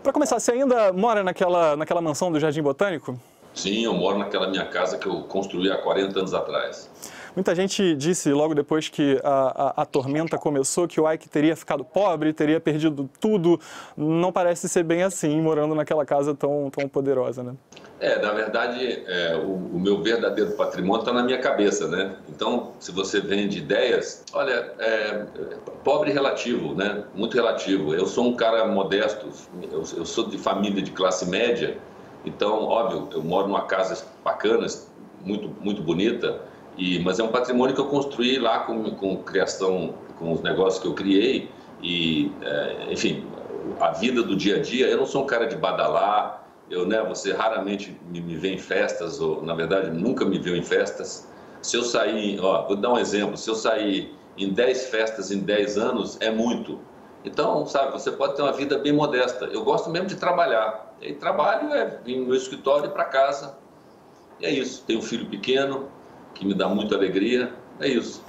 Para começar, você ainda mora naquela mansão do Jardim Botânico? Sim, eu moro naquela minha casa que eu construí há 40 anos atrás. Muita gente disse logo depois que a tormenta começou que o Ike teria ficado pobre, teria perdido tudo. Não parece ser bem assim, morando naquela casa tão poderosa, né? Na verdade, o meu verdadeiro patrimônio está na minha cabeça, né? Então, se você vende ideias, olha, pobre relativo, né? Muito relativo. Eu sou um cara modesto, eu sou de família de classe média, então, óbvio, eu moro numa casa bacana, muito, muito bonita, mas é um patrimônio que eu construí lá com criação, com os negócios que eu criei enfim, a vida do dia a dia. Eu não sou um cara de badalar. Você raramente me vê em festas, ou na verdade nunca me viu em festas. Se eu sair, vou dar um exemplo, se eu sair em 10 festas em 10 anos, é muito. Então, sabe, você pode ter uma vida bem modesta. Eu gosto mesmo de trabalhar. E trabalho vir no meu escritório e para casa. E é isso. Tenho um filho pequeno, que me dá muita alegria. É isso.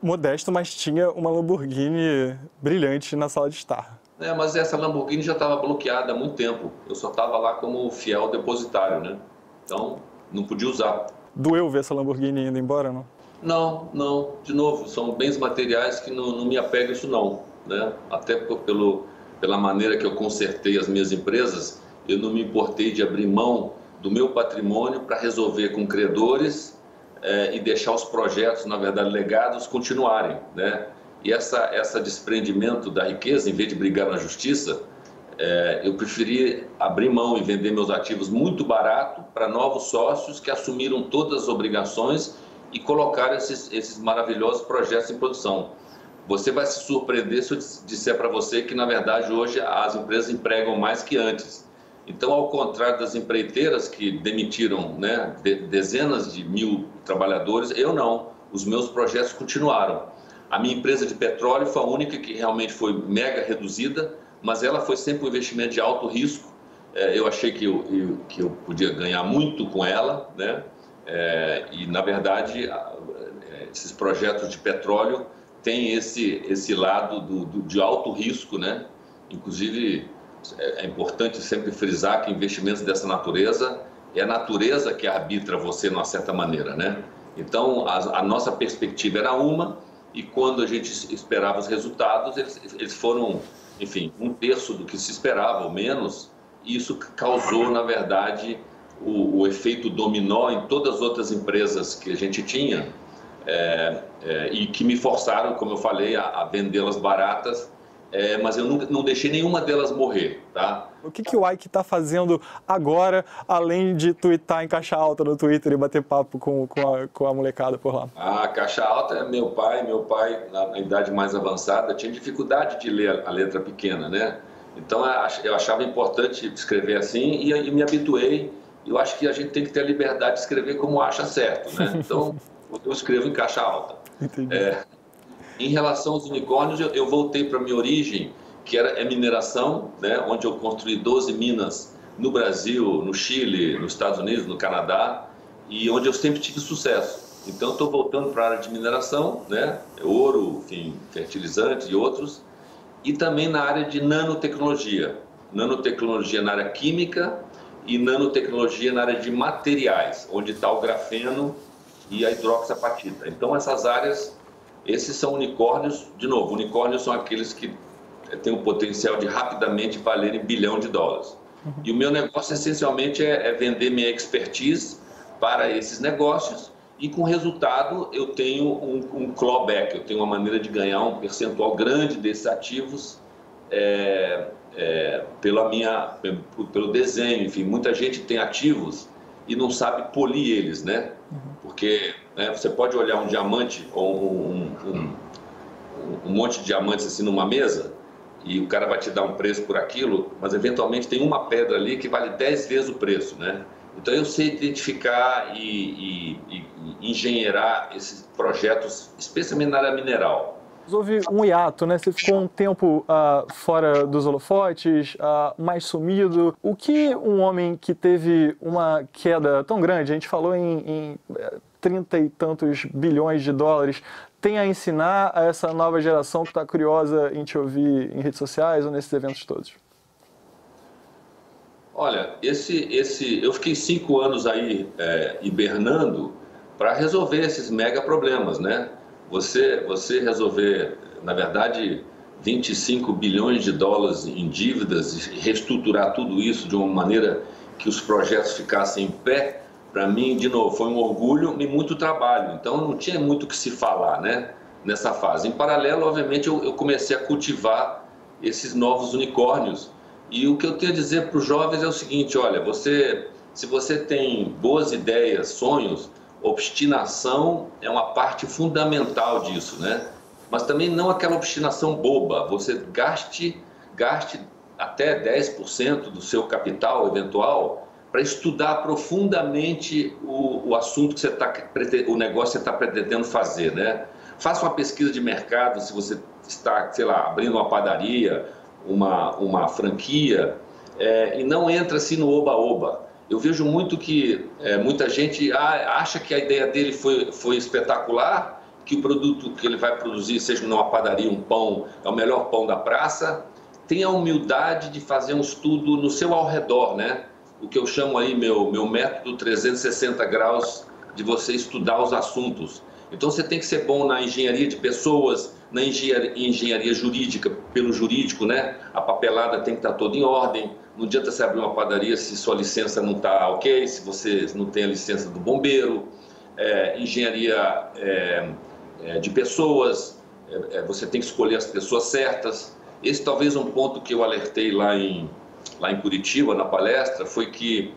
Modesto, mas tinha uma Lamborghini brilhante na sala de estar. Mas essa Lamborghini já estava bloqueada há muito tempo. Eu só estava lá como fiel depositário, né? Então, não podia usar. Doeu ver essa Lamborghini indo embora, não? Não. De novo, são bens materiais que não me apegam a isso, não. Né? Até pela maneira que eu consertei as minhas empresas, eu não me importei de abrir mão do meu patrimônio para resolver com credores e deixar os projetos, na verdade, legados, continuarem, né? E esse desprendimento da riqueza, em vez de brigar na justiça, eu preferi abrir mão e vender meus ativos muito barato para novos sócios que assumiram todas as obrigações e colocaram esses maravilhosos projetos em produção. Você vai se surpreender se eu disser para você que, na verdade, hoje as empresas empregam mais que antes. Então, ao contrário das empreiteiras que demitiram, né, dezenas de mil trabalhadores, eu não. Os meus projetos continuaram. A minha empresa de petróleo foi a única que realmente foi mega reduzida, mas ela foi sempre um investimento de alto risco. Eu achei que eu podia ganhar muito com ela, né? E, na verdade, esses projetos de petróleo têm esse lado de alto risco, né? Inclusive, é importante sempre frisar que investimentos dessa natureza é a natureza que arbitra você de uma certa maneira, né? Então, a nossa perspectiva era uma, e quando a gente esperava os resultados, eles foram, enfim, 1/3 do que se esperava, ou menos, e isso causou, na verdade, o efeito dominó em todas as outras empresas que a gente tinha, e que me forçaram, como eu falei, a vendê-las baratas, mas eu não deixei nenhuma delas morrer, tá? O que o Ike está fazendo agora, além de tuitar em caixa alta no Twitter e bater papo com a molecada por lá? Caixa alta é meu pai, na idade mais avançada, tinha dificuldade de ler a letra pequena, né? Então eu achava importante escrever assim e me habituei. Eu acho que a gente tem que ter a liberdade de escrever como acha certo, né? Então eu escrevo em caixa alta. Entendi. Em relação aos unicórnios, eu voltei para a minha origem, que é mineração, né? Onde eu construí 12 minas no Brasil, no Chile, nos Estados Unidos, no Canadá, e onde eu sempre tive sucesso. Então, estou voltando para a área de mineração, né? Ouro, enfim, fertilizantes e outros, e também na área de nanotecnologia. Nanotecnologia na área química e nanotecnologia na área de materiais, onde está o grafeno e a hidroxapatita. Então, essas áreas, esses são unicórnios. De novo, unicórnios são aqueles que têm o potencial de rapidamente valerem $1 bilhão. E o meu negócio, essencialmente, é vender minha expertise para esses negócios, e com resultado eu tenho um clawback, eu tenho uma maneira de ganhar um percentual grande desses ativos pelo desenho. Enfim, muita gente tem ativos e não sabe polir eles, né? Porque você pode olhar um diamante ou um monte de diamantes assim numa mesa, e o cara vai te dar um preço por aquilo, mas eventualmente tem uma pedra ali que vale 10 vezes o preço, né? Então eu sei identificar e engenheirar esses projetos, especialmente na área mineral. Houve um hiato, né? Você ficou um tempo fora dos holofotes, mais sumido. O que um homem que teve uma queda tão grande, a gente falou em 30 e tantos bilhões de dólares, tem a ensinar a essa nova geração que está curiosa em te ouvir em redes sociais ou nesses eventos todos? Olha, eu fiquei 5 anos aí hibernando para resolver esses mega problemas, né? Você resolver, na verdade, 25 bilhões de dólares em dívidas e reestruturar tudo isso de uma maneira que os projetos ficassem em pé, para mim, de novo, foi um orgulho e muito trabalho. Então, não tinha muito o que se falar, né, nessa fase. Em paralelo, obviamente, eu comecei a cultivar esses novos unicórnios. E o que eu tenho a dizer para os jovens é o seguinte, olha, se você tem boas ideias, sonhos, obstinação é uma parte fundamental disso, né? Mas também não aquela obstinação boba, você gaste até 10% do seu capital eventual para estudar profundamente o assunto que o negócio que você está pretendendo fazer, né? Faça uma pesquisa de mercado, se você está, sei lá, abrindo uma padaria, uma franquia, e não entra assim no oba-oba. Eu vejo muito que muita gente acha que a ideia dele foi espetacular, que o produto que ele vai produzir, seja numa padaria, um pão, é o melhor pão da praça. Tenha a humildade de fazer um estudo no seu ao redor, né? O que eu chamo aí meu método 360 graus de você estudar os assuntos. Então você tem que ser bom na engenharia de pessoas, na engenharia jurídica, pelo jurídico, né? A papelada tem que estar toda em ordem. Não adianta você abrir uma padaria se sua licença não está ok, se você não tem a licença do bombeiro. Engenharia de pessoas, você tem que escolher as pessoas certas. Esse talvez um ponto que eu alertei lá em Curitiba, na palestra, foi que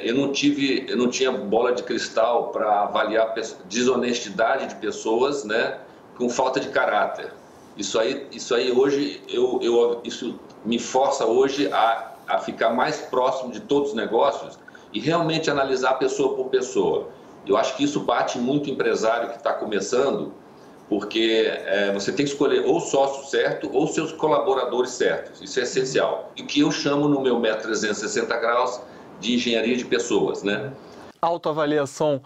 eu não tinha bola de cristal para avaliar desonestidade de pessoas, né, com falta de caráter. Isso aí hoje, isso me força hoje a ficar mais próximo de todos os negócios e realmente analisar pessoa por pessoa. Eu acho que isso bate muito empresário que está começando, porque você tem que escolher ou o sócio certo ou seus colaboradores certos. Isso é essencial. E o que eu chamo no meu método 360 graus de engenharia de pessoas, né? Autoavaliação.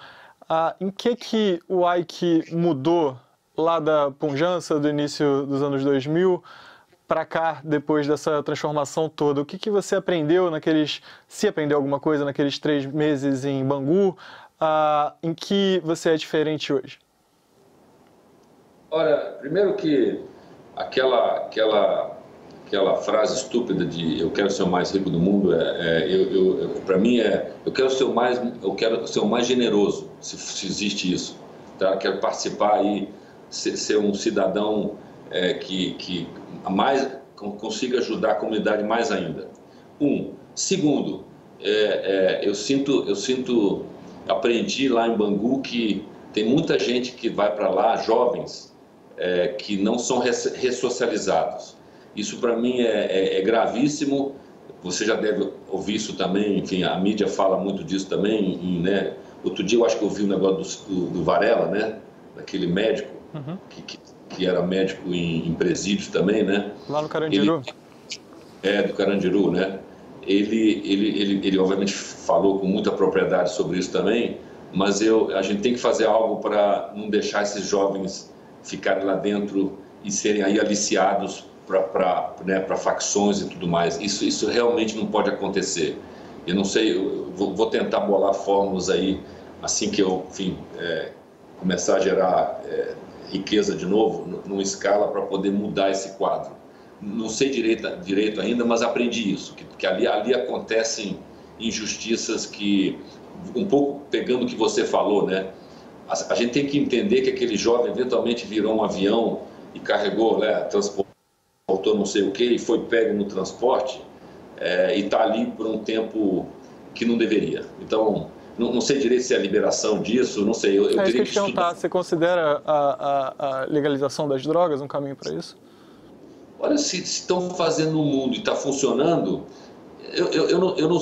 Em que o Ike mudou lá da pujança do início dos anos 2000 para cá, depois dessa transformação toda? O que você aprendeu se aprendeu alguma coisa naqueles 3 meses em Bangu? Em que você é diferente hoje? Olha, primeiro que aquela frase estúpida de eu quero ser o mais rico do mundo, para mim eu quero ser o mais generoso, se existe isso, tá? Quero participar aí, ser um cidadão que consiga ajudar a comunidade mais ainda. Segundo, aprendi lá em Bangu que tem muita gente que vai para lá, jovens, que não são ressocializados. Isso para mim é gravíssimo. Você já deve ouvir isso também, enfim, a mídia fala muito disso também, né? Outro dia eu acho que eu vi um negócio do Varela, né? Daquele médico, que era médico em presídios também, né? Lá no Carandiru. Do Carandiru, né? Ele obviamente falou com muita propriedade sobre isso também, mas a gente tem que fazer algo para não deixar esses jovens ficarem lá dentro e serem aí aliciados para facções e tudo mais. Isso realmente não pode acontecer. Eu não sei, eu vou tentar bolar fórmulas aí, assim que eu, enfim, começar a gerar riqueza de novo, numa escala para poder mudar esse quadro. Não sei direito ainda, mas aprendi isso, que ali acontecem injustiças que, um pouco pegando o que você falou, né? A gente tem que entender que aquele jovem eventualmente virou um avião e carregou, né, transportou não sei o que e foi pego no transporte e está ali por um tempo que não deveria. Então, não sei direito se é a liberação disso, não sei. Eu teria que estudar. Você considera a legalização das drogas um caminho para isso? Olha, se estão fazendo no mundo e está funcionando, eu não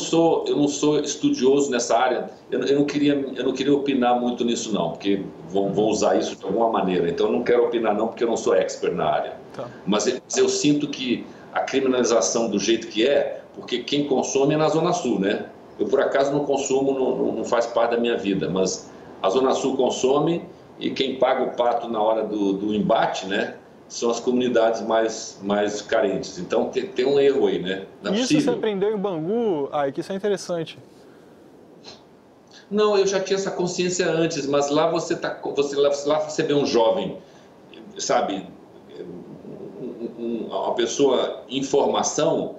sou estudioso nessa área. Eu não queria opinar muito nisso não, porque vão usar isso de alguma maneira. Então eu não quero opinar não, porque eu não sou expert na área. Tá. Mas eu sinto que a criminalização do jeito que porque quem consome é na Zona Sul, né? Eu por acaso não consumo, não faz parte da minha vida, mas a Zona Sul consome e quem paga o pato na hora do embate, né? são as comunidades mais carentes. Então tem um erro aí, né? Não é isso possível. Você aprendeu em Bangu, que isso é interessante. Não, eu já tinha essa consciência antes, mas lá você vê um jovem, sabe, uma pessoa em formação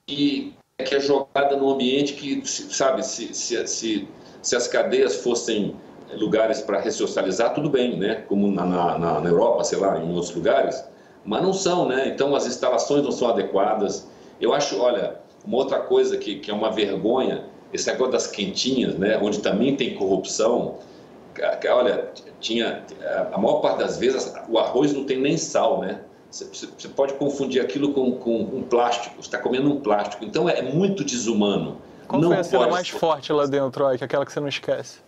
que é jogada num ambiente que, sabe, se as cadeias fossem lugares para ressocializar, tudo bem, né? Como na Europa, sei lá, em outros lugares, mas não são, né? Então as instalações não são adequadas. Eu acho, olha, uma outra coisa que é uma vergonha, esse negócio das quentinhas, né? Onde também tem corrupção. Olha, a maior parte das vezes o arroz não tem nem sal, né? Você pode confundir aquilo com um plástico, você está comendo um plástico, então é muito desumano. Qual foi a cena mais forte lá dentro, que é aquela que você não esquece?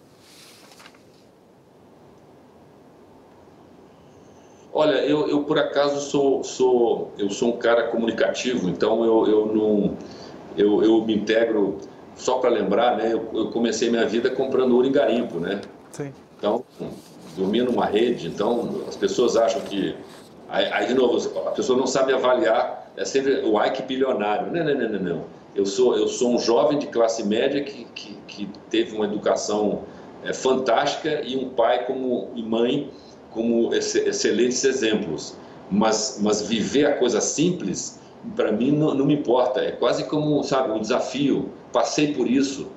Olha, eu por acaso sou um cara comunicativo, então eu me integro, só para lembrar, né? Eu comecei minha vida comprando ouro em garimpo, né? Sim. Então, dormia numa rede, então as pessoas acham que... Aí, de novo, a pessoa não sabe avaliar, é sempre o Ike bilionário. Não. Eu sou um jovem de classe média que teve uma educação fantástica e um pai e mãe como excelentes exemplos. Mas viver a coisa simples, para mim, não me importa. É quase como, sabe, um desafio. Passei por isso.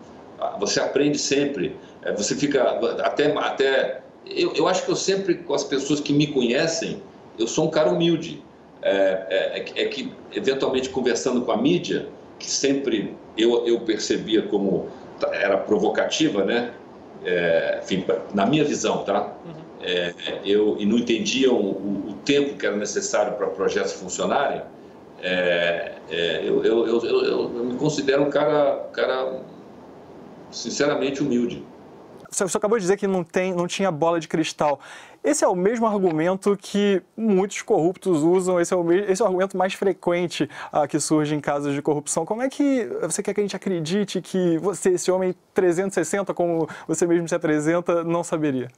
Você aprende sempre. Você fica até... Eu acho que eu sempre, com as pessoas que me conhecem, eu sou um cara humilde. Que, eventualmente, conversando com a mídia, que sempre eu percebia como era provocativa, né? Enfim, na minha visão, tá? E não entendiam o tempo que era necessário para projetos funcionarem. Eu me considero um cara sinceramente humilde. Você acabou de dizer que não tinha bola de cristal. Esse é o mesmo argumento que muitos corruptos usam, esse é o argumento mais frequente que surge em casos de corrupção. Como é que você quer que a gente acredite que você, esse homem 360, como você mesmo se apresenta, não saberia?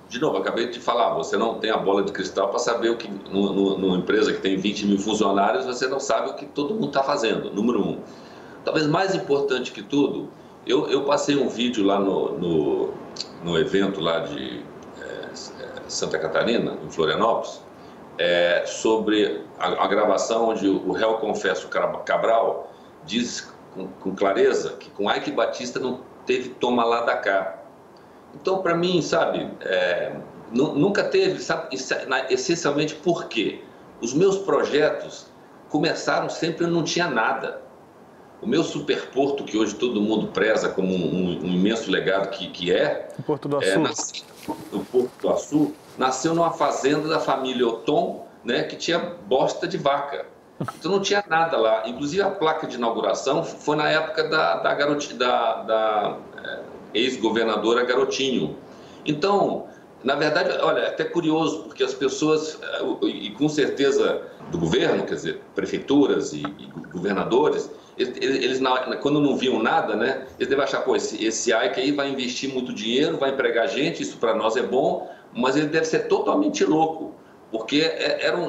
De novo, acabei de falar, você não tem a bola de cristal para saber o que, numa empresa que tem 20 mil funcionários, você não sabe o que todo mundo está fazendo, número um. Talvez mais importante que tudo, eu passei um vídeo lá no evento lá de Santa Catarina, em Florianópolis, sobre a gravação onde o réu confesso Cabral diz com clareza que com Ike Batista não teve toma lá da cá. Então, para mim, sabe, nunca teve, sabe, essencialmente por quê? Os meus projetos começaram sempre, eu não tinha nada. O meu superporto, que hoje todo mundo preza como um imenso legado que é... O Porto do Açu. O Porto do Açu nasceu numa fazenda da família Othon, né, que tinha bosta de vaca. Então não tinha nada lá. Inclusive a placa de inauguração foi na época da ex-governadora Garotinho. Então, na verdade, olha, é até curioso, porque as pessoas, e com certeza do governo, quer dizer, prefeituras e governadores, eles quando não viam nada, né, eles devem achar, pô, esse Ike aí vai investir muito dinheiro, vai empregar gente, isso para nós é bom, mas ele deve ser totalmente louco, porque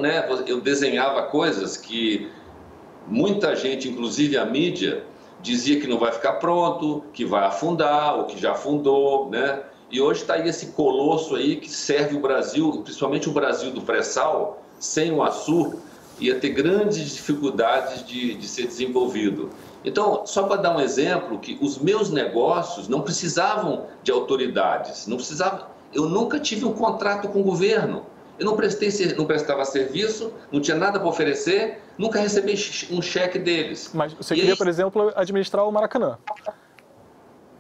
né, eu desenhava coisas que muita gente, inclusive a mídia, dizia que não vai ficar pronto, que vai afundar, ou que já afundou, né? E hoje está aí esse colosso aí que serve o Brasil, principalmente o Brasil do pré-sal, sem o Açu, ia ter grandes dificuldades de ser desenvolvido. Então, só para dar um exemplo, que os meus negócios não precisavam de autoridades, eu nunca tive um contrato com o governo. Eu não prestava serviço, não tinha nada para oferecer, nunca recebi um cheque deles. Mas você queria, por exemplo, administrar o Maracanã?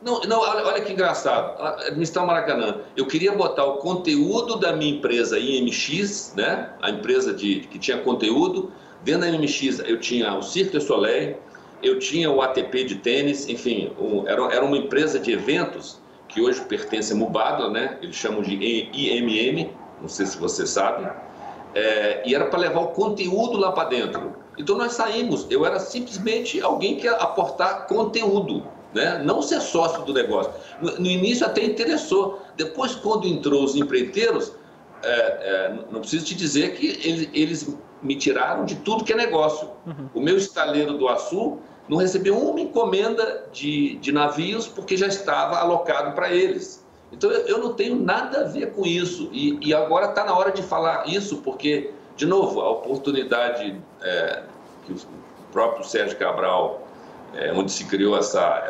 Não, olha que engraçado, administrar o Maracanã. Eu queria botar o conteúdo da minha empresa IMX, né? A empresa que tinha conteúdo. Dentro da IMX eu tinha o Cirque du Soleil, eu tinha o ATP de tênis, enfim, era uma empresa de eventos que hoje pertence a Mubadala, né? Eles chamam de IMM, não sei se você sabe, e era para levar o conteúdo lá para dentro. Então nós saímos, eu era simplesmente alguém que ia aportar conteúdo, né? Não ser sócio do negócio. No início até interessou, depois quando entrou os empreiteiros, não preciso te dizer que eles me tiraram de tudo que é negócio. O meu estaleiro do Açu não recebeu uma encomenda de navios porque já estava alocado para eles. Então eu não tenho nada a ver com isso. E agora está na hora de falar isso, porque, de novo, a oportunidade que o próprio Sérgio Cabral, onde se criou essa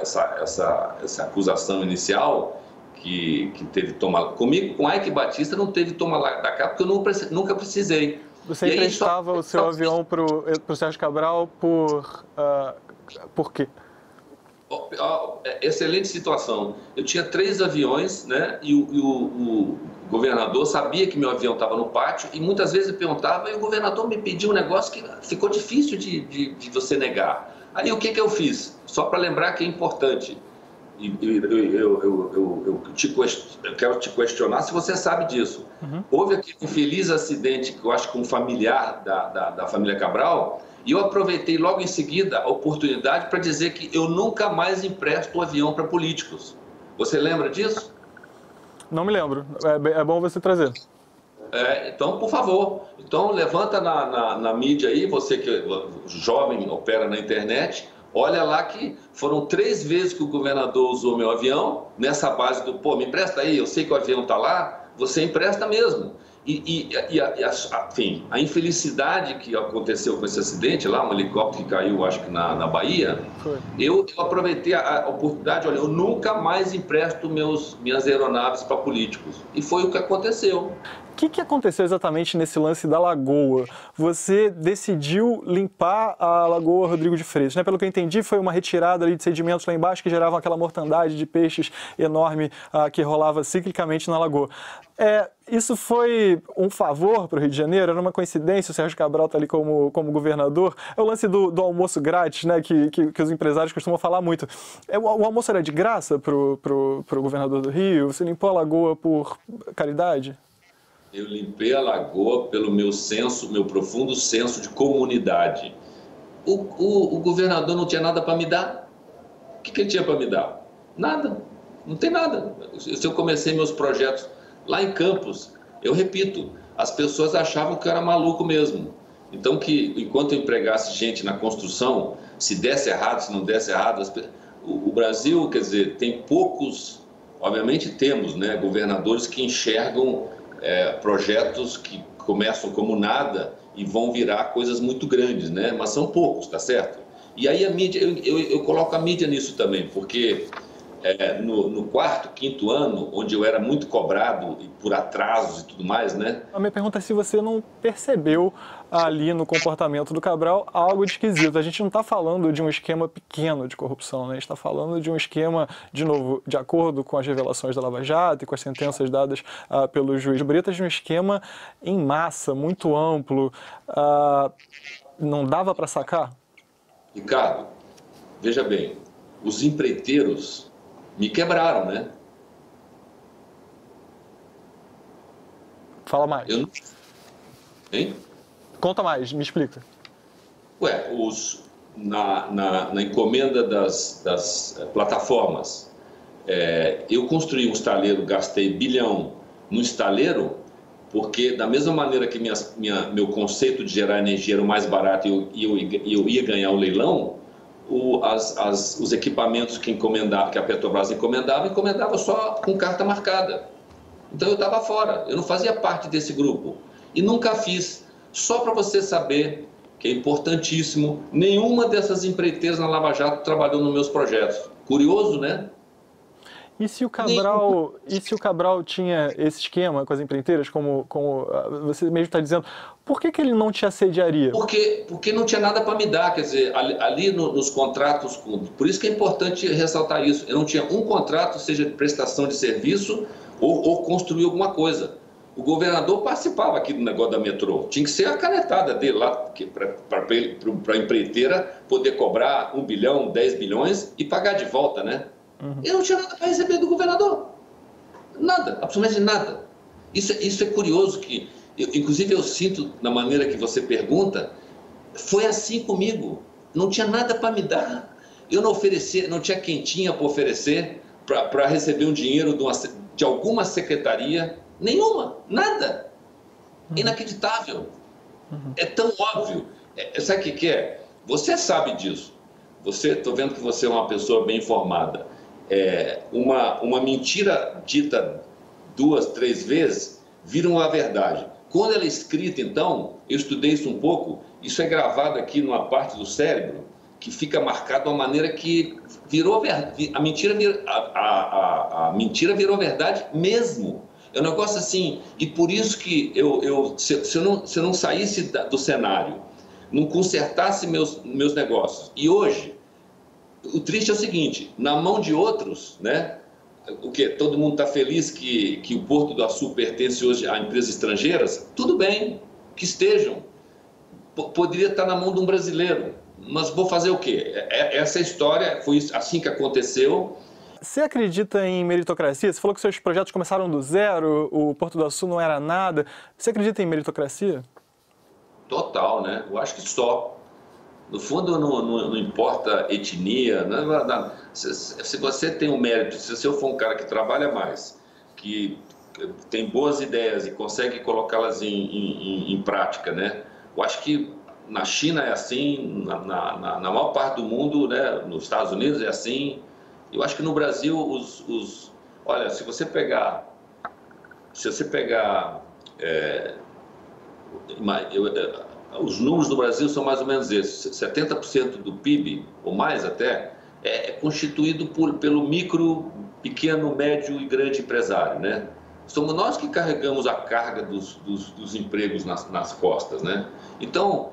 acusação inicial, que teve toma comigo, com Ike Batista não teve toma lá da cá, porque eu nunca precisei. Você emprestava o seu avião para o Sérgio Cabral por quê? Excelente situação. Eu tinha 3 aviões, né? E o governador sabia que meu avião estava no pátio e muitas vezes eu perguntava e o governador me pediu um negócio que ficou difícil de você negar. Aí o que eu fiz? Só para lembrar que é importante. Eu quero te questionar se você sabe disso. Houve aquele infeliz acidente que eu acho que um familiar da família Cabral, e eu aproveitei logo em seguida a oportunidade para dizer que eu nunca mais empresto o avião para políticos. Você lembra disso? Não me lembro. É bom você trazer. Então, por favor, levanta na mídia aí, você que é jovem, opera na internet, olha lá que foram 3 vezes que o governador usou meu avião, nessa base do, me empresta aí, eu sei que o avião está lá, você empresta mesmo. Enfim, a infelicidade que aconteceu com esse acidente lá, um helicóptero que caiu, acho que na Bahia, eu aproveitei a oportunidade, olha, eu nunca mais empresto minhas aeronaves para políticos. E foi o que aconteceu. O que aconteceu exatamente nesse lance da lagoa? Você decidiu limpar a Lagoa Rodrigo de Freitas, né? Pelo que eu entendi, foi uma retirada ali de sedimentos lá embaixo que geravam aquela mortandade de peixes enorme que rolava ciclicamente na lagoa. Isso foi um favor para o Rio de Janeiro? Era uma coincidência? O Sérgio Cabral está ali como governador? É o lance do almoço grátis, né? Que os empresários costumam falar muito. O almoço era de graça para o governador do Rio? Você limpou a lagoa por caridade? Eu limpei a lagoa pelo meu profundo senso de comunidade. O governador não tinha nada para me dar. O que ele tinha para me dar? Nada. Não tem nada. Se eu comecei meus projetos lá em Campos, eu repito, as pessoas achavam que eu era maluco mesmo. Então, que enquanto eu empregasse gente na construção, se desse errado, se não desse errado, o Brasil, quer dizer, tem poucos, obviamente temos, né, governadores que enxergam projetos que começam como nada e vão virar coisas muito grandes, né? Mas são poucos, tá certo? E aí a mídia, eu coloco a mídia nisso também, porque no 4º, 5º ano, onde eu era muito cobrado por atrasos e tudo mais, né? A minha pergunta é se você não percebeu ali no comportamento do Cabral algo de esquisito. A gente não está falando de um esquema pequeno de corrupção, né? A gente está falando de um esquema, de novo, de acordo com as revelações da Lava Jato e com as sentenças dadas pelo juiz Bretas, de um esquema em massa, muito amplo. Não dava para sacar? Ricardo, veja bem, os empreiteiros me quebraram, né? Fala mais. Hein? Conta mais, me explica. Na encomenda das plataformas, eu construí um estaleiro, gastei R$1 bilhão no estaleiro, porque da mesma maneira que meu conceito de gerar energia era o mais barato e eu ia ganhar o leilão, os equipamentos que a Petrobras encomendava só com carta marcada. Então eu estava fora, eu não fazia parte desse grupo. E nunca fiz. Só para você saber que é importantíssimo, nenhuma dessas empreiteiras na Lava Jato trabalhou nos meus projetos. Curioso, né? E se o Cabral tinha esse esquema com as empreiteiras, como você mesmo está dizendo, por que ele não te assediaria? Porque não tinha nada para me dar, quer dizer, ali nos contratos, por isso que é importante ressaltar isso, eu não tinha um contrato, seja de prestação de serviço ou construir alguma coisa. O governador participava aqui do negócio da metrô, tinha que ser a canetada dele lá, para a empreiteira poder cobrar 1 bilhão, 10 bilhões e pagar de volta, né? Eu não tinha nada para receber do governador. Nada, absolutamente nada. Isso é curioso, inclusive eu sinto, na maneira que você pergunta, foi assim comigo. Não tinha nada para me dar. Eu não tinha quentinha para oferecer para receber um dinheiro de alguma secretaria. Nenhuma, nada. É inacreditável. É tão óbvio. Sabe o que é? Você sabe disso. Estou vendo que você é uma pessoa bem informada. Uma mentira dita 2, 3 vezes vira uma verdade. Quando ela é escrita, então, eu estudei isso um pouco, isso é gravado aqui numa parte do cérebro que fica marcado de uma maneira que virou verdade. A mentira virou verdade mesmo. É um negócio assim, e por isso que se eu não saísse do cenário, não consertasse meus negócios, e hoje, o triste é o seguinte, na mão de outros, né, o quê? Todo mundo está feliz que o Porto do Açu pertence hoje a empresas estrangeiras? Tudo bem, que estejam. Poderia estar na mão de um brasileiro, mas vou fazer o quê? Essa história, foi assim que aconteceu. Você acredita em meritocracia? Você falou que seus projetos começaram do zero, o Porto do Açu não era nada. Você acredita em meritocracia? Total, né? Eu acho que só. No fundo, não importa etnia. Se você tem um mérito, se eu for um cara que trabalha mais, que tem boas ideias e consegue colocá-las em prática, né? Eu acho que na China é assim, na maior parte do mundo, né? Nos Estados Unidos é assim. Eu acho que no Brasil, olha, se você pegar os números do Brasil são mais ou menos esses, 70% do PIB, ou mais até, é constituído pelo micro, pequeno, médio e grande empresário, né? Somos nós que carregamos a carga dos empregos nas costas, né? Então,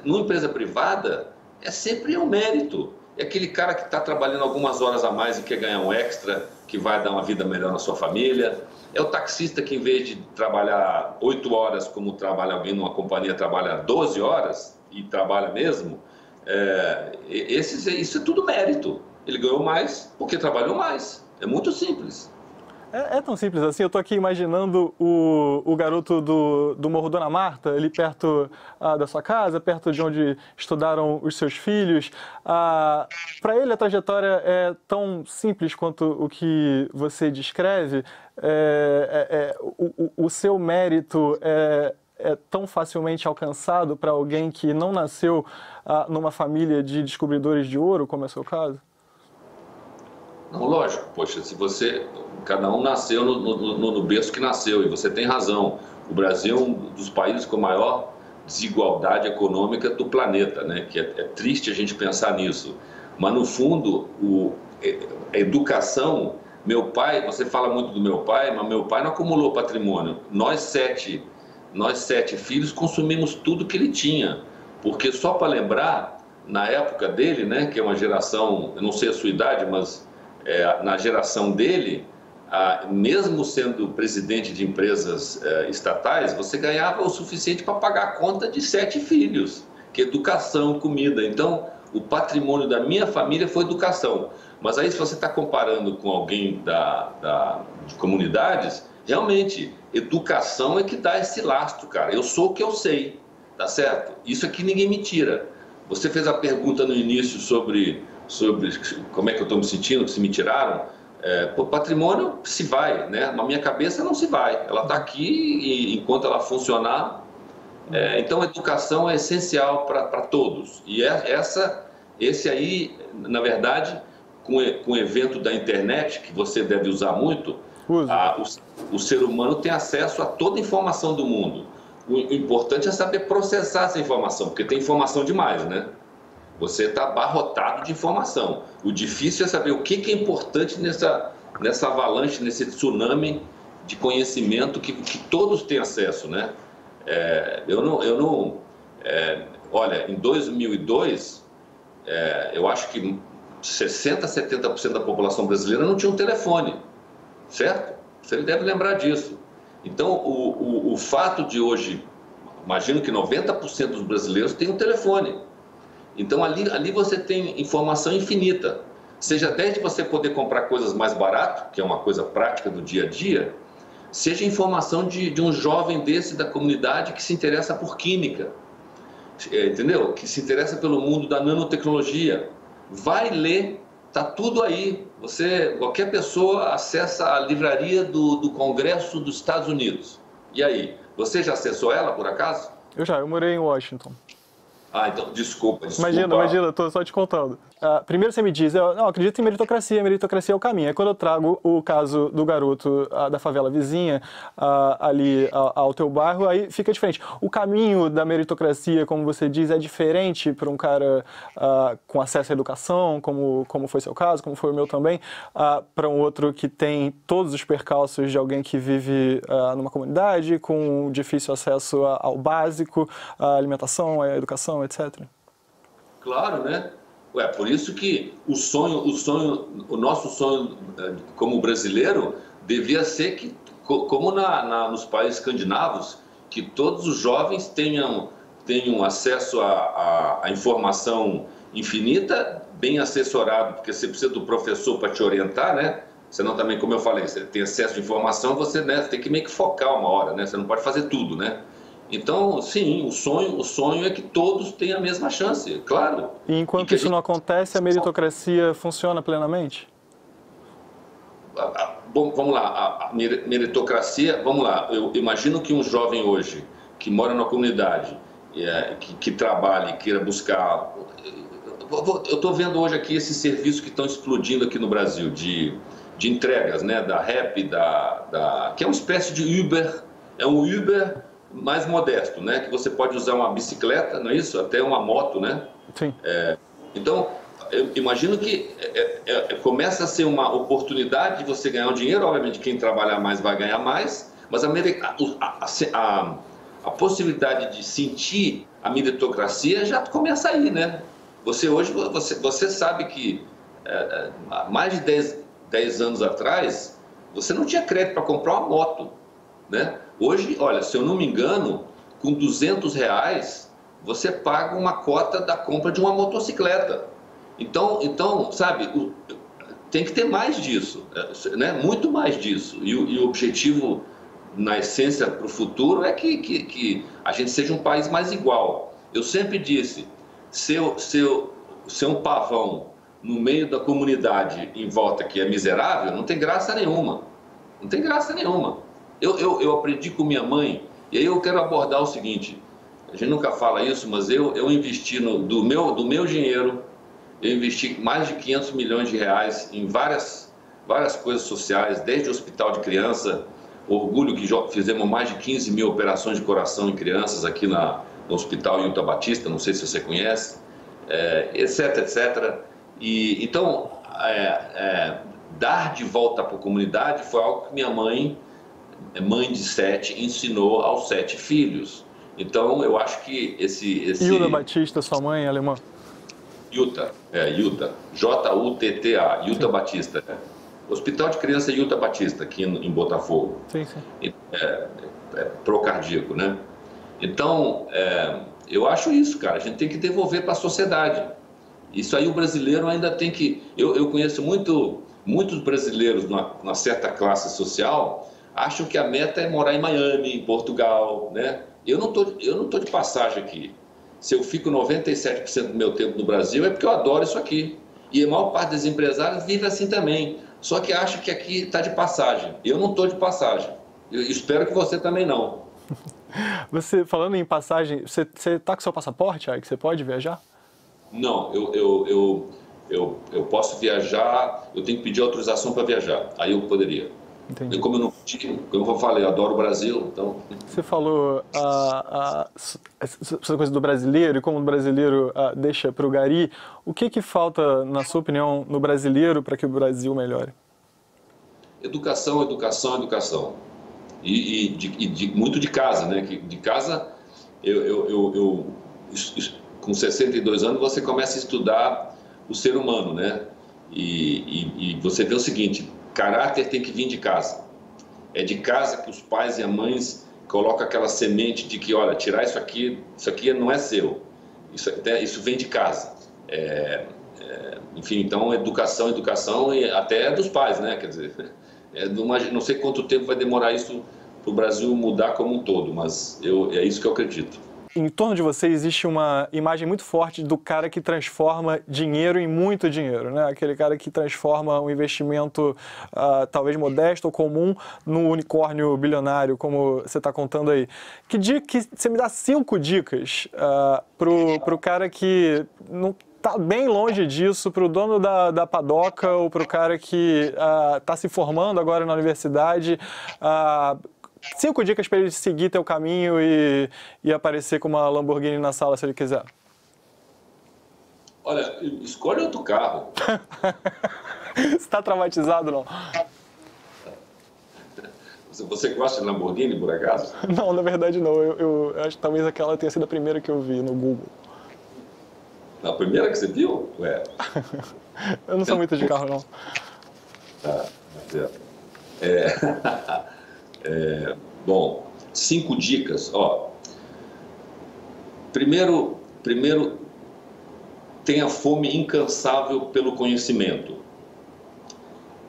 numa empresa privada, é sempre um mérito. É aquele cara que está trabalhando algumas horas a mais e quer ganhar um extra, que vai dar uma vida melhor na sua família. É o taxista que, em vez de trabalhar 8 horas, como trabalha alguém numa companhia, trabalha 12 horas e trabalha mesmo. Isso é tudo mérito. Ele ganhou mais porque trabalhou mais. É muito simples. É tão simples assim. Eu estou aqui imaginando o garoto do Morro Dona Marta, ali perto da sua casa, perto de onde estudaram os seus filhos. Para ele, a trajetória é tão simples quanto o que você descreve. O seu mérito é tão facilmente alcançado para alguém que não nasceu numa família de descobridores de ouro, como é o seu caso? Não, lógico, poxa, cada um nasceu no berço que nasceu, e você tem razão. O Brasil é um dos países com maior desigualdade econômica do planeta, né? Que é triste a gente pensar nisso. Mas, no fundo, a educação... Meu pai, você fala muito do meu pai, mas meu pai não acumulou patrimônio. Nós sete filhos consumimos tudo que ele tinha. Porque, só para lembrar, na época dele, né, que é uma geração, eu não sei a sua idade, mas na geração dele, mesmo sendo presidente de empresas estatais, você ganhava o suficiente para pagar a conta de 7 filhos, que é educação, comida. Então, o patrimônio da minha família foi educação. Mas aí, se você está comparando com alguém de comunidades, realmente, educação é que dá esse lastro, cara. Eu sou o que eu sei, tá certo? Isso aqui ninguém me tira. Você fez a pergunta no início sobre como é que eu estou me sentindo, se me tiraram. O patrimônio se vai, né? Na minha cabeça não se vai. Ela está aqui e enquanto ela funcionar. Então, a educação é essencial para todos. E esse aí, na verdade, com o evento da internet, que você deve usar muito, o ser humano tem acesso a toda a informação do mundo. O importante é saber processar essa informação, porque tem informação demais, né? Você está abarrotado de informação. O difícil é saber o que é importante nessa avalanche, nesse tsunami de conhecimento que todos têm acesso, né? Olha, em 2002, eu acho que 60%, 70% da população brasileira não tinha um telefone, certo? Você deve lembrar disso. Então, o fato de hoje, imagino que 90% dos brasileiros têm um telefone. Então, ali você tem informação infinita. Seja desde você poder comprar coisas mais barato, que é uma coisa prática do dia a dia, seja informação de um jovem desse da comunidade que se interessa por química, entendeu? Que se interessa pelo mundo da nanotecnologia. Vai ler, tá tudo aí. Qualquer pessoa acessa a livraria do Congresso dos Estados Unidos. E aí? Você já acessou ela, por acaso? Eu morei em Washington. Ah, então, desculpa. Imagina, tô só te contando. Primeiro você me diz, eu não acredito em meritocracia é o caminho. Aí quando eu trago o caso do garoto da favela vizinha ali ao teu bairro, aí fica diferente. O caminho da meritocracia, como você diz, é diferente para um cara com acesso à educação, como foi seu caso, como foi o meu também, para um outro que tem todos os percalços de alguém que vive numa comunidade, com difícil acesso ao básico, à alimentação, à educação, etc. Claro, né? Ué, por isso que o nosso sonho como brasileiro devia ser que, como nos países escandinavos, que todos os jovens tenham acesso à informação infinita, bem assessorado, porque você precisa do professor para te orientar, né? Senão também, como eu falei, você tem acesso à informação, você, né, tem que meio que focar uma hora, né? Você não pode fazer tudo, né? Então, sim, o sonho é que todos tenham a mesma chance, claro. E enquanto isso não acontece, a meritocracia funciona plenamente? Bom, vamos lá, a meritocracia, vamos lá, eu imagino que um jovem hoje, que mora na comunidade, que trabalha e queira buscar... Eu estou vendo hoje aqui esses serviços que estão explodindo aqui no Brasil, de entregas, né, da Rappi, que é uma espécie de Uber, é um Uber mais modesto, né? Que você pode usar uma bicicleta, não é isso? Até uma moto, né? Sim. Então, eu imagino que começa a ser uma oportunidade de você ganhar um dinheiro. Obviamente, quem trabalhar mais vai ganhar mais, mas a possibilidade de sentir a meritocracia já começa aí, né? Você sabe que há mais de 10 anos atrás, você não tinha crédito para comprar uma moto, né? Hoje, olha, se eu não me engano, com R$200 você paga uma cota da compra de uma motocicleta. Então, sabe, tem que ter mais disso, né? Muito mais disso. E o objetivo, na essência, para o futuro é que a gente seja um país mais igual. Eu sempre disse, ser um pavão no meio da comunidade em volta que é miserável, não tem graça nenhuma. Não tem graça nenhuma. Eu aprendi com minha mãe, e aí eu quero abordar o seguinte, a gente nunca fala isso, mas eu investi do meu dinheiro, eu investi mais de R$500 milhões em várias coisas sociais, desde o hospital de criança, orgulho que já fizemos mais de 15 mil operações de coração em crianças aqui no Hospital Yuta Batista, não sei se você conhece, etc, etc. E, então, dar de volta para a comunidade foi algo que minha mãe de 7, ensinou aos 7 filhos. Então, eu acho que esse... Yuta Batista, sua mãe, alemã? Yuta, J-U-T-T-A, Yuta Batista. Hospital de Criança Yuta Batista, aqui em Botafogo. Sim, sim. Procardíaco, né? Então, eu acho isso, cara. A gente tem que devolver para a sociedade. Isso aí o brasileiro ainda tem que... Eu conheço muitos brasileiros numa certa classe social, acham que a meta é morar em Miami, em Portugal, né? Eu não tô de passagem aqui. Se eu fico 97% do meu tempo no Brasil, é porque eu adoro isso aqui. E a maior parte dos empresários vive assim também. Só que acha que aqui está de passagem. Eu não estou de passagem. Eu espero que você também não. Você, falando em passagem, você está com seu passaporte, aí que você pode viajar? Não, eu posso viajar, eu tenho que pedir autorização para viajar. Aí eu poderia. Entendi. Como eu falei, eu adoro o Brasil, então... Você falou essa coisa do brasileiro e como o brasileiro deixa para o gari. O que falta, na sua opinião, no brasileiro para que o Brasil melhore? Educação, educação, educação. Muito de casa, né? De casa, com 62 anos, você começa a estudar o ser humano, né? E você vê o seguinte... Caráter tem que vir de casa. É de casa que os pais e as mães colocam aquela semente de que, olha, tirar isso aqui não é seu. Isso vem de casa. Enfim, então, educação e até dos pais, né? Quer dizer, não sei quanto tempo vai demorar isso para o Brasil mudar como um todo, mas é isso que eu acredito. em torno de você existe uma imagem muito forte do cara que transforma dinheiro em muito dinheiro, né? Aquele cara que transforma um investimento talvez modesto ou comum num unicórnio bilionário, como você está contando aí. Que você me dá 5 dicas pro cara que não está bem longe disso, para o dono da padoca ou para o cara que está se formando agora na universidade, 5 dicas para ele seguir teu caminho e aparecer com uma Lamborghini na sala se ele quiser. Olha, escolhe outro carro. Você está traumatizado, não? Você gosta de Lamborghini, por acaso? Não, na verdade não. Eu acho que talvez aquela tenha sido a primeira que eu vi no Google. A primeira que você viu? Ué. Eu não sou muito de carro, não. Bom, 5 dicas. Ó, primeiro, tenha fome incansável pelo conhecimento.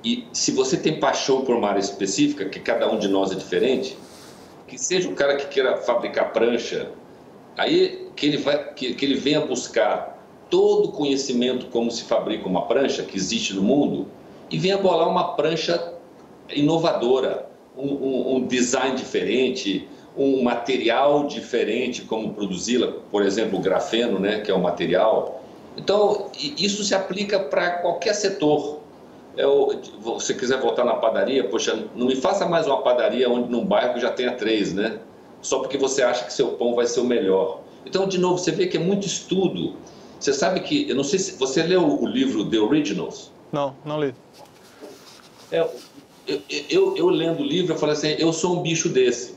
E se você tem paixão por uma área específica, que cada um de nós é diferente, que seja o cara que queira fabricar prancha, aí que ele venha buscar todo o conhecimento como se fabrica uma prancha que existe no mundo e venha bolar uma prancha inovadora, um design diferente, um material diferente, como produzi-la, por exemplo, o grafeno, né, que é um material. Então, isso se aplica para qualquer setor. Se você quiser voltar na padaria, poxa, não me faça mais uma padaria num bairro que já tenha 3, né? Só porque você acha que seu pão vai ser o melhor. Então, de novo, você vê que é muito estudo. Você sabe que, eu não sei se você leu o livro The Originals? Não li. Eu lendo o livro, eu falei assim, eu sou um bicho desse.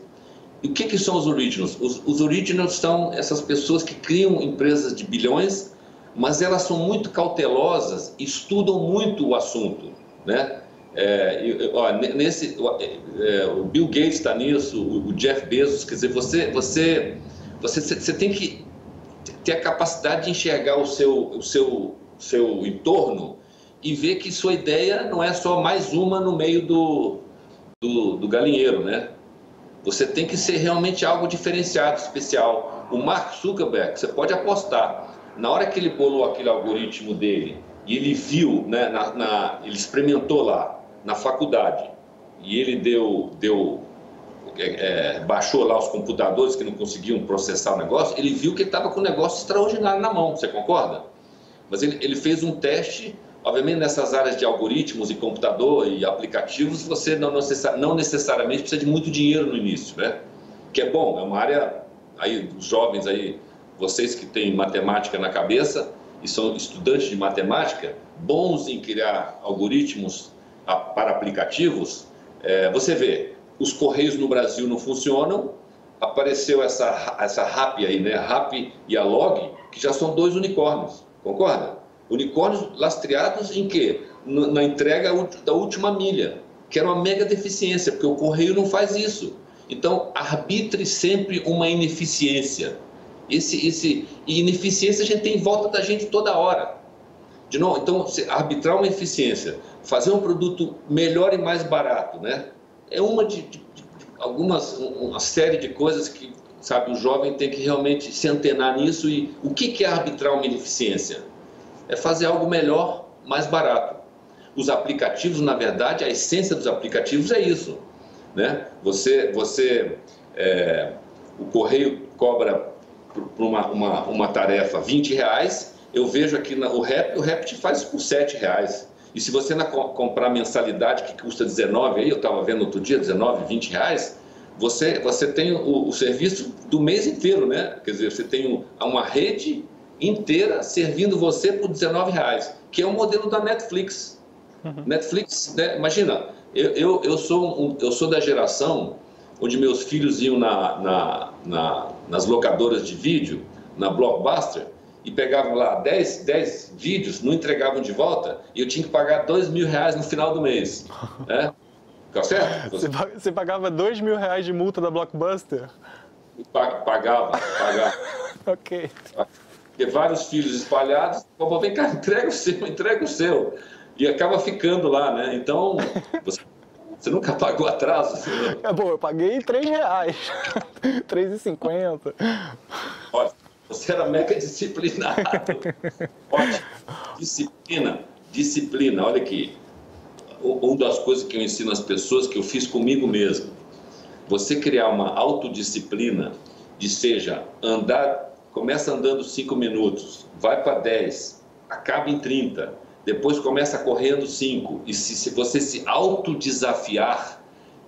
E o que são os Originals? Os Originals são essas pessoas que criam empresas de bilhões, mas elas são muito cautelosas, estudam muito o assunto, né? O Bill Gates está nisso, o Jeff Bezos, quer dizer, você tem que ter a capacidade de enxergar o seu entorno e ver que sua ideia não é só mais uma no meio do galinheiro, né? Você tem que ser realmente algo diferenciado, especial. O Mark Zuckerberg, você pode apostar, na hora que ele bolou aquele algoritmo dele e ele viu, né, ele experimentou lá na faculdade e ele baixou lá os computadores que não conseguiam processar o negócio, ele viu que ele estava com um negócio extraordinário na mão, você concorda? Mas ele fez um teste, obviamente nessas áreas de algoritmos e computador e aplicativos, você não necessariamente precisa de muito dinheiro no início, né? Que é bom, é uma área, aí os jovens aí, vocês que têm matemática na cabeça e são estudantes de matemática, bons em criar algoritmos para aplicativos, você vê, os Correios no Brasil não funcionam, apareceu essa RAP aí, né? RAP e a Log, que já são 2 unicórnios, concorda? Unicórnios lastreados em quê? Na entrega da última milha, que era uma mega deficiência, porque o Correio não faz isso. Então, arbitre sempre uma ineficiência. E ineficiência a gente tem em volta da gente toda hora. De novo, então, arbitrar uma eficiência, fazer um produto melhor e mais barato, né? É uma série de coisas que, sabe, o jovem tem que realmente se antenar nisso. E o que é arbitrar uma ineficiência? É fazer algo melhor, mais barato. Os aplicativos, na verdade, a essência dos aplicativos é isso, né? O Correio cobra por uma tarefa R$20, eu vejo aqui o Rap te faz por R$7. E se você comprar mensalidade que custa R$19, aí eu estava vendo outro dia, R$19, R$20, você tem o serviço do mês inteiro, né? Quer dizer, você tem uma rede inteira servindo você por R$19, que é o modelo da Netflix. Uhum. Netflix, né? Imagina, eu sou da geração onde meus filhos iam nas locadoras de vídeo, na Blockbuster, e pegavam lá 10 vídeos, não entregavam de volta, e eu tinha que pagar R$2.000 no final do mês. Né? Tá certo? Você pagava R$2.000 de multa da Blockbuster? Pagava. Ok. Porque vários filhos espalhados, vem cá, entrega o seu. E acaba ficando lá, né? Então, Você nunca pagou atraso? É bom, eu paguei R$3, R$3,50. Olha, você era mega disciplinado. Ótimo. Disciplina. Olha aqui. Uma das coisas que eu ensino às pessoas, que eu fiz comigo mesmo. Você criar uma autodisciplina de seja andar, começa andando 5 minutos, vai para 10, acaba em 30, depois começa correndo 5. E se você se autodesafiar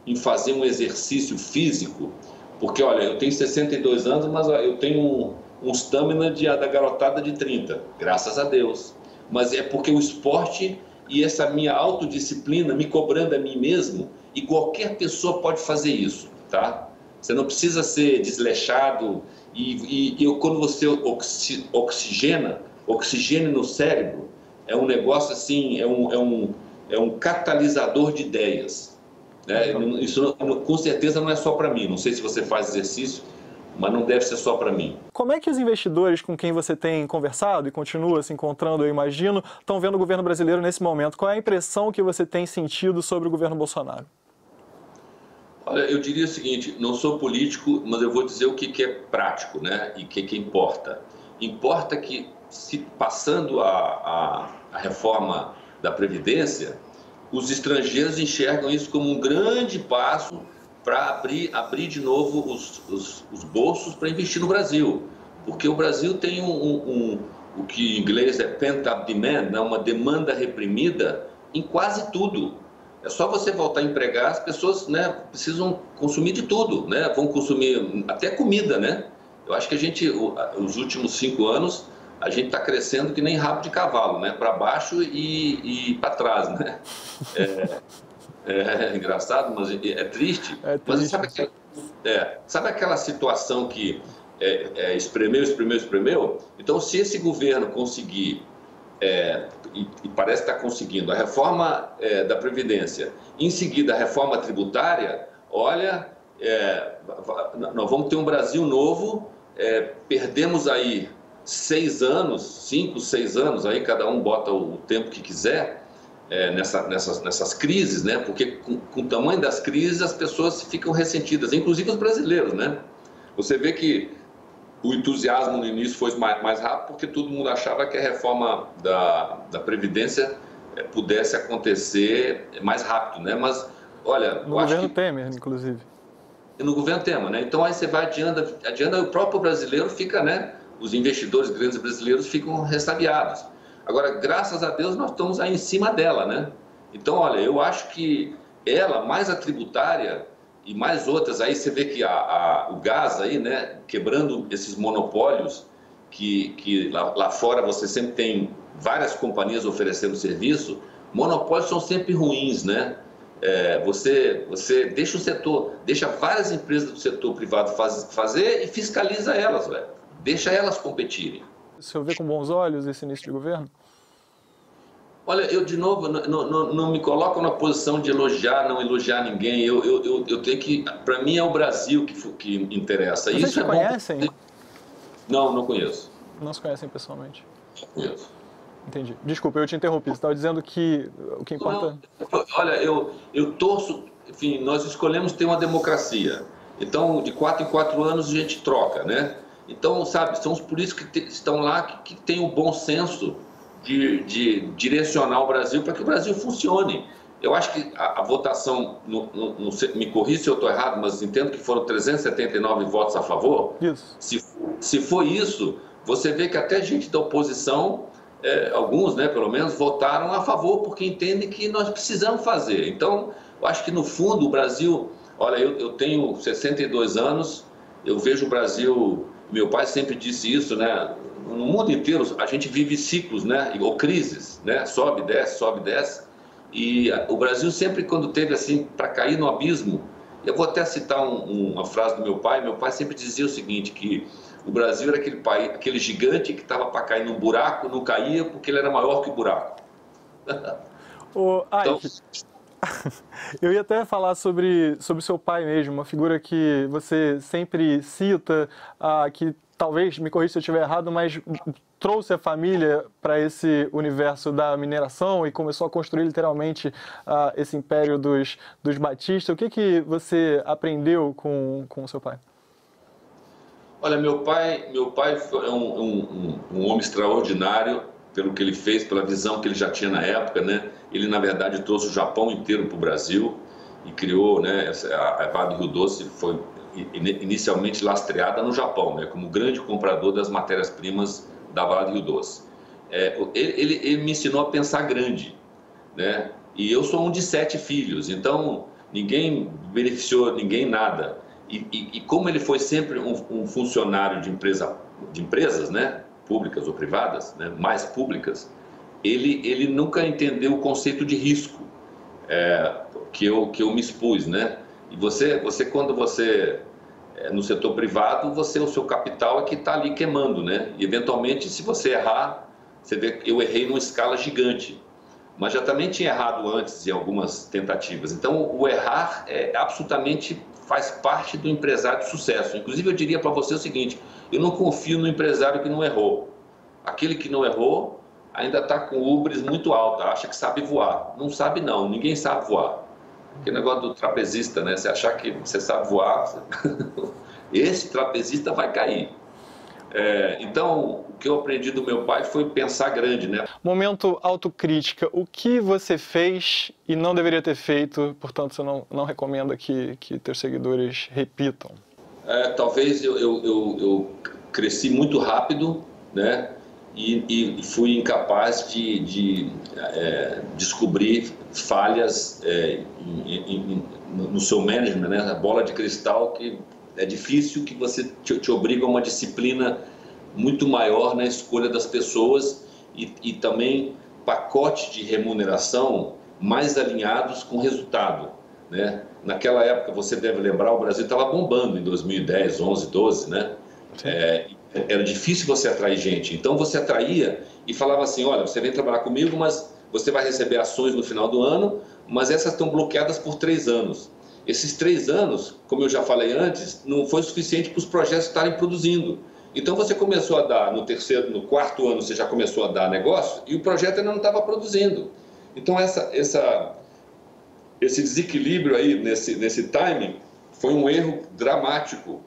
em fazer um exercício físico, porque olha, eu tenho 62 anos, mas eu tenho um stamina da garotada de 30, graças a Deus. Mas é porque o esporte e essa minha autodisciplina, me cobrando a mim mesmo, e qualquer pessoa pode fazer isso, tá? Você não precisa ser desleixado, quando você oxigena no cérebro, é um negócio assim, é um catalisador de ideias, né? Isso com certeza não é só para mim, não sei se você faz exercício, mas não deve ser só para mim. Como é que os investidores com quem você tem conversado e continua se encontrando, eu imagino, estão vendo o governo brasileiro nesse momento? Qual é a impressão que você tem sentido sobre o governo Bolsonaro? Olha, eu diria o seguinte, não sou político, mas eu vou dizer o que é prático, né? E o que importa. Importa que, se passando a reforma da Previdência, os estrangeiros enxergam isso como um grande passo para abrir de novo os bolsos para investir no Brasil. Porque o Brasil tem o que em inglês é pent-up demand, né? Uma demanda reprimida em quase tudo. É só você voltar a empregar, as pessoas, né, precisam consumir de tudo, né? Vão consumir até comida, né? Eu acho que os últimos 5 anos, a gente está crescendo que nem rabo de cavalo, né? Para baixo e para trás, né? É engraçado, mas é triste. Mas sabe aquela situação que espremeu? Então, se esse governo conseguir, e parece que está conseguindo, a reforma da Previdência, em seguida a reforma tributária, olha, nós vamos ter um Brasil novo, perdemos aí 6 anos, 5, 6 anos, aí cada um bota o tempo que quiser, nessas crises, né? Porque com o tamanho das crises as pessoas ficam ressentidas, inclusive os brasileiros, né? Você vê que o entusiasmo no início foi mais rápido porque todo mundo achava que a reforma da Previdência pudesse acontecer mais rápido, né? Mas, olha... No governo Temer, inclusive. No governo Temer, né? Então aí você vai adiando, o próprio brasileiro fica, né? Os investidores grandes brasileiros ficam ressabiados. Agora, graças a Deus, nós estamos aí em cima dela, né? Então, olha, eu acho que ela, mais a tributária e mais outras, aí você vê que o gás aí, né, quebrando esses monopólios, que lá fora você sempre tem várias companhias oferecendo serviço, monopólios são sempre ruins, né? Você deixa várias empresas do setor privado fazer e fiscaliza elas, velho. Deixa elas competirem. O senhor vê com bons olhos esse início de governo? Olha, eu de novo não me coloco na posição de elogiar, não elogiar ninguém. Eu tenho que, para mim é o Brasil que interessa. Vocês se conhecem? Não conheço. Não se conhecem pessoalmente? Não conheço. Entendi. Desculpa, eu te interrompi. Você estava dizendo que o que importa... Olha, eu torço... Enfim, nós escolhemos ter uma democracia. Então, de 4 em 4 anos a gente troca, né? Então, sabe, são os políticos que estão lá que têm o bom senso de direcionar o Brasil para que o Brasil funcione. Eu acho que a votação, me corrija se eu estou errado, mas entendo que foram 379 votos a favor. Isso. Se for isso, você vê que até gente da oposição, alguns, né, pelo menos, votaram a favor, porque entendem que nós precisamos fazer. Então, eu acho que no fundo o Brasil... Olha, eu tenho 62 anos, eu vejo o Brasil... Meu pai sempre disse isso, né? No mundo inteiro a gente vive ciclos, né? Ou crises, né? Sobe, desce. E o Brasil sempre, quando teve assim, para cair no abismo, eu vou até citar uma frase do meu pai sempre dizia o seguinte, que o Brasil era aquele gigante que estava para cair num buraco, não caía porque ele era maior que o buraco. Então... Eu ia até falar sobre seu pai mesmo, uma figura que você sempre cita, que talvez, me corrija se eu estiver errado, mas trouxe a família para esse universo da mineração e começou a construir literalmente esse império dos Batista. O que você aprendeu com o seu pai? Olha, meu pai é um homem extraordinário pelo que ele fez, pela visão que ele já tinha na época, né? Ele, na verdade, trouxe o Japão inteiro para o Brasil e criou, né? A Vale do Rio Doce foi inicialmente lastreada no Japão, né? Como grande comprador das matérias-primas da Vale do Rio Doce. Ele me ensinou a pensar grande, né? E eu sou um de 7 filhos, então ninguém beneficiou ninguém nada. E como ele foi sempre um funcionário de empresas, né, públicas ou privadas, né, mais públicas, ele nunca entendeu o conceito de risco que eu me expus, né? E quando você no setor privado, o seu capital é que está ali queimando, né? E eventualmente, se você errar, você vê que eu errei numa escala gigante, mas já também tinha errado antes em algumas tentativas. Então, o errar absolutamente faz parte do empresário de sucesso. Inclusive, eu diria para você o seguinte: eu não confio no empresário que não errou. Aquele que não errou ainda está com ubres muito alta, acha que sabe voar. Não sabe não, ninguém sabe voar. Aquele negócio do trapezista, né? Você achar que você sabe voar, esse trapezista vai cair. Então, o que eu aprendi do meu pai foi pensar grande, né? Momento autocrítica. O que você fez e não deveria ter feito, portanto, você não recomenda que teus seguidores repitam? Talvez eu cresci muito rápido, né? E fui incapaz de descobrir falhas no seu management, né? A bola de cristal que é difícil, que você te obriga a uma disciplina muito maior na escolha das pessoas e também pacote de remuneração mais alinhados com o resultado, né? Naquela época, você deve lembrar, o Brasil estava bombando em 2010, 11, 12, né? Era difícil você atrair gente. Então, você atraía e falava assim: olha, você vem trabalhar comigo, mas você vai receber ações no final do ano, mas essas estão bloqueadas por 3 anos. Esses 3 anos, como eu já falei antes, não foi suficiente para os projetos estarem produzindo. Então, você começou a dar, no 4º ano, você já começou a dar negócio e o projeto ainda não estava produzindo. Então, esse desequilíbrio aí, nesse timing, foi um erro dramático.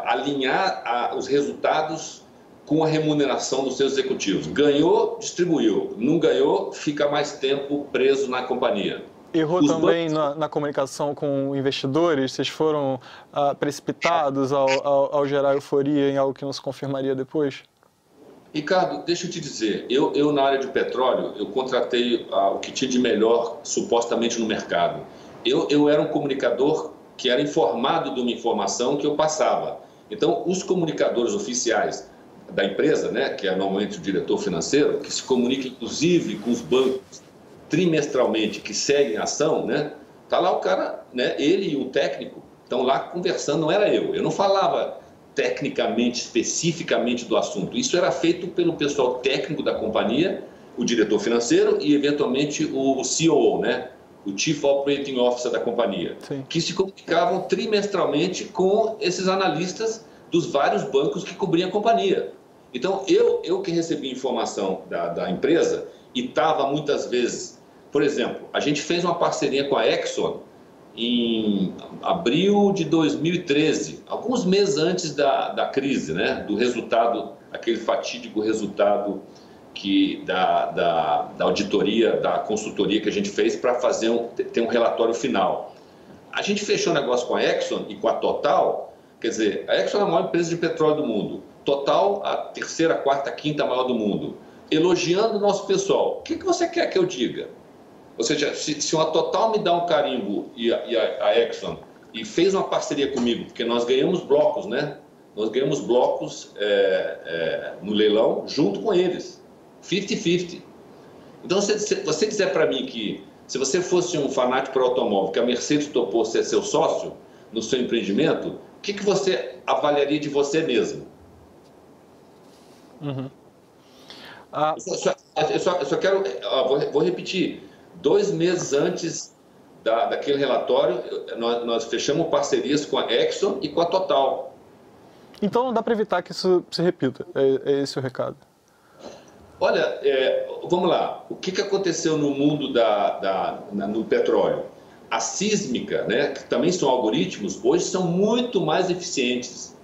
Alinhar os resultados com a remuneração dos seus executivos. Ganhou, distribuiu. Não ganhou, fica mais tempo preso na companhia. Errou também na comunicação com investidores? Vocês foram precipitados ao gerar euforia em algo que não se confirmaria depois? Ricardo, deixa eu te dizer, eu na área de petróleo, eu contratei o que tinha de melhor supostamente no mercado. Eu era um comunicador que era informado de uma informação que eu passava. Então, os comunicadores oficiais da empresa, né, que é normalmente o diretor financeiro, que se comunica inclusive com os bancos trimestralmente, que seguem a ação, né, tá lá o cara, né, ele e o técnico estão lá conversando, não era eu. Eu não falava tecnicamente, especificamente do assunto. Isso era feito pelo pessoal técnico da companhia, o diretor financeiro e, eventualmente, o COO, né? O Chief Operating Officer da companhia, sim, que se comunicavam trimestralmente com esses analistas dos vários bancos que cobriam a companhia. Então, eu que recebi informação da empresa e estava muitas vezes... Por exemplo, a gente fez uma parceria com a Exxon em abril de 2013, alguns meses antes da crise, né? Do resultado, aquele fatídico resultado da auditoria, da consultoria que a gente fez para ter um relatório final. A gente fechou um negócio com a Exxon e com a Total, quer dizer, a Exxon é a maior empresa de petróleo do mundo, Total a 3ª, 4ª, 5ª maior do mundo, elogiando o nosso pessoal. O que você quer que eu diga? Ou seja, se uma Total me dá um carimbo e a Exxon e fez uma parceria comigo, porque nós ganhamos blocos, né? Nós ganhamos blocos no leilão junto com eles. 50-50. Então, se você disser para mim que se você fosse um fanático por automóvel, que a Mercedes topou ser seu sócio no seu empreendimento, o que você avaliaria de você mesmo? Uhum. Eu só quero... Vou repetir. 2 meses antes daquele relatório, nós fechamos parcerias com a Exxon e com a Total. Então não dá para evitar que isso se repita. É esse o recado. Olha, vamos lá. O que aconteceu no mundo no petróleo? A sísmica, né, que também são algoritmos, hoje são muito mais eficientes.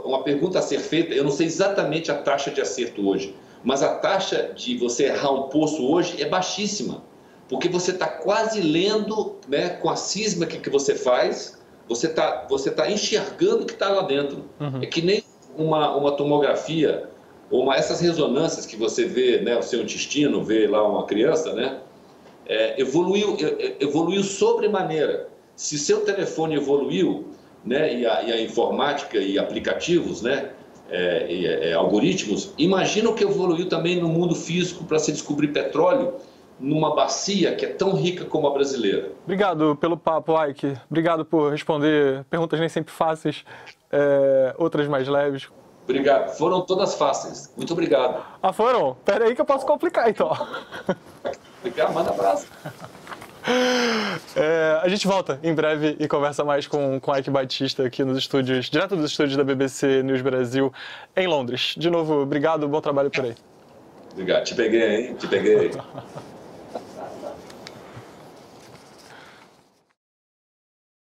Uma pergunta a ser feita, eu não sei exatamente a taxa de acerto hoje, mas a taxa de você errar um poço hoje é baixíssima, porque você está quase lendo, né, com a sísmica que você faz, você tá enxergando o que está lá dentro. É que nem uma tomografia, ou essas ressonâncias que você vê, né, o seu intestino, vê lá uma criança, né, evoluiu sobremaneira. Se seu telefone evoluiu, né, e a informática e aplicativos, né, algoritmos, imagina o que evoluiu também no mundo físico para se descobrir petróleo numa bacia que é tão rica como a brasileira. Obrigado pelo papo, Ike. Obrigado por responder perguntas nem sempre fáceis, outras mais leves. Obrigado. Foram todas fáceis. Muito obrigado. Ah, foram? Pera aí que eu posso complicar, então. Obrigado, manda abraço. A gente volta em breve e conversa mais com Ike Batista aqui nos estúdios, direto dos estúdios da BBC News Brasil, em Londres. De novo, obrigado, bom trabalho por aí. Obrigado. Te peguei, hein? Te peguei.